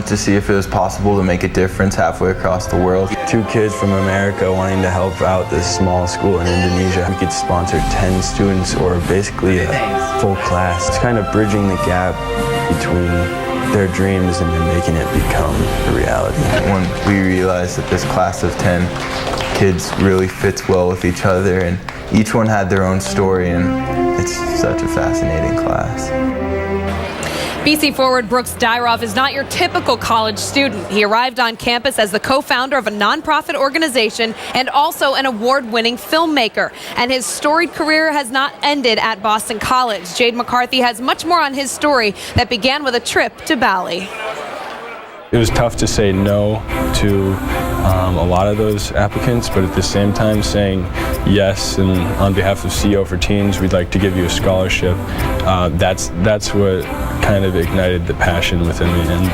wanted to see if it was possible to make a difference halfway across the world. 2 kids from America wanting to help out this small school in Indonesia. We could sponsor 10 students or basically a full class. It's kind of bridging the gap between their dreams and then making it become a reality. When we realized that this class of 10 kids really fits well with each other, and each one had their own story, and it's such a fascinating class. BC forward Brooks Dyroff is not your typical college student. He arrived on campus as the co-founder of a nonprofit organization and also an award-winning filmmaker. And his storied career has not ended at Boston College. Jade McCarthy has much more on his story that began with a trip to Bali. It was tough to say no to a lot of those applicants, but at the same time saying yes, and on behalf of CEO4Teens, we'd like to give you a scholarship. That's what kind of ignited the passion within me. And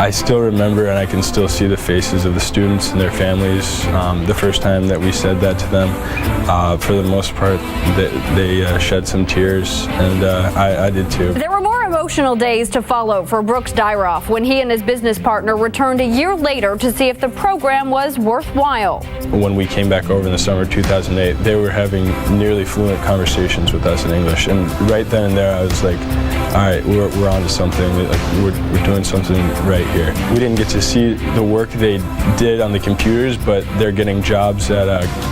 I still remember, and I can still see the faces of the students and their families the first time that we said that to them. For the most part, they shed some tears, and I did too. There were more emotional days to follow for Brooks Dyroff when he and his business partner returned a year later to see if the program was worthwhile. When we came back over in the summer of 2008, they were having nearly fluent conversations with us in English, and right then and there I was like, all right, we're on to something. We're doing something right here. We didn't get to see the work they did on the computers, but they're getting jobs at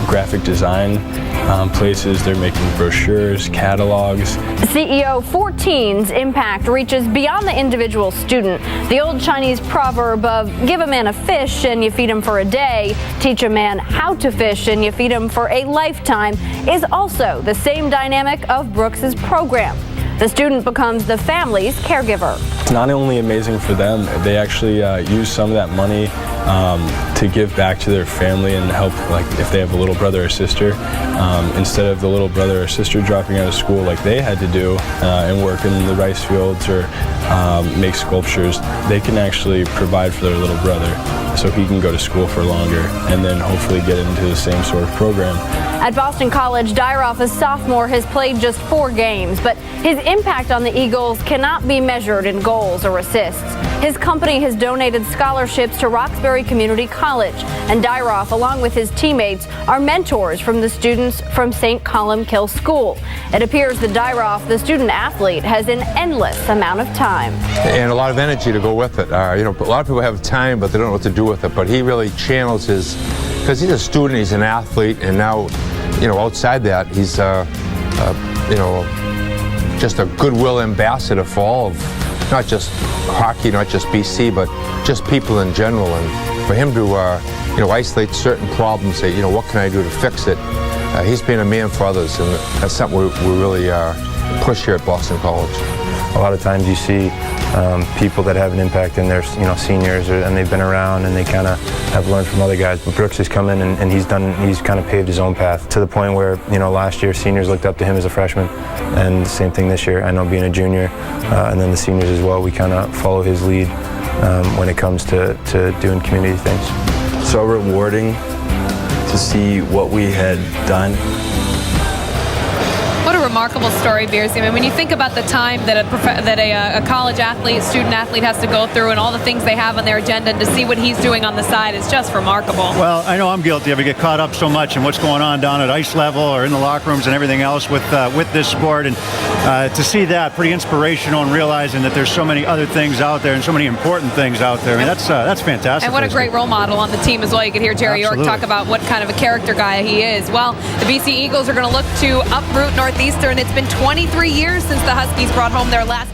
graphic design places. They're making brochures, catalogs. CEO4Teens impact reaches beyond the individual student. The old Chinese proverb of give a man a fish and you feed him for a day, teach a man how to fish and you feed him for a lifetime is also the same dynamic of Brooks's program. The student becomes the family's caregiver. It's not only amazing for them, they actually use some of that money to give back to their family and help, like if they have a little brother or sister, instead of the little brother or sister dropping out of school like they had to do and work in the rice fields or make sculptures, they can actually provide for their little brother so he can go to school for longer and then hopefully get into the same sort of program. At Boston College, Dyroff, a sophomore, has played just 4 games, but his impact on the Eagles cannot be measured in goals or assists. His company has donated scholarships to Roxbury Community College, and Dyroff, along with his teammates, are mentors from the students from St. Columbkill School. It appears that Dyroff, the student athlete, has an endless amount of time. And a lot of energy to go with it. A lot of people have time, but they don't know what to do with it. But he really channels his, because he's a student, he's an athlete, and now, outside that, he's, just a goodwill ambassador for all of, not just hockey, not just BC, but just people in general. And for him to, isolate certain problems, say, what can I do to fix it? He's been a man for others, and that's something we really push here at Boston College. A lot of times you see people that have an impact in their seniors, and they've been around and they kind of have learned from other guys. But Brooks has come in and he's kind of paved his own path to the point where last year seniors looked up to him as a freshman, and the same thing this year. I know being a junior, and then the seniors as well, we kind of follow his lead when it comes to doing community things. So rewarding to see what we had done. What a remarkable story, Beersy. I mean, when you think about the time that a college athlete, student athlete has to go through and all the things they have on their agenda, and to see what he's doing on the side is just remarkable. Well, I know I'm guilty of it. Get caught up so much in what's going on down at ice level or in the locker rooms and everything else with this sport, and to see that, pretty inspirational, and realizing that there's so many other things out there and so many important things out there. I mean, that's fantastic. And what a great role model on the team as well. You could hear Jerry York talk about what kind of a character guy he is. Well, the BC Eagles are going to look to uproot Northeastern. It's been 23 years since the Huskies brought home their last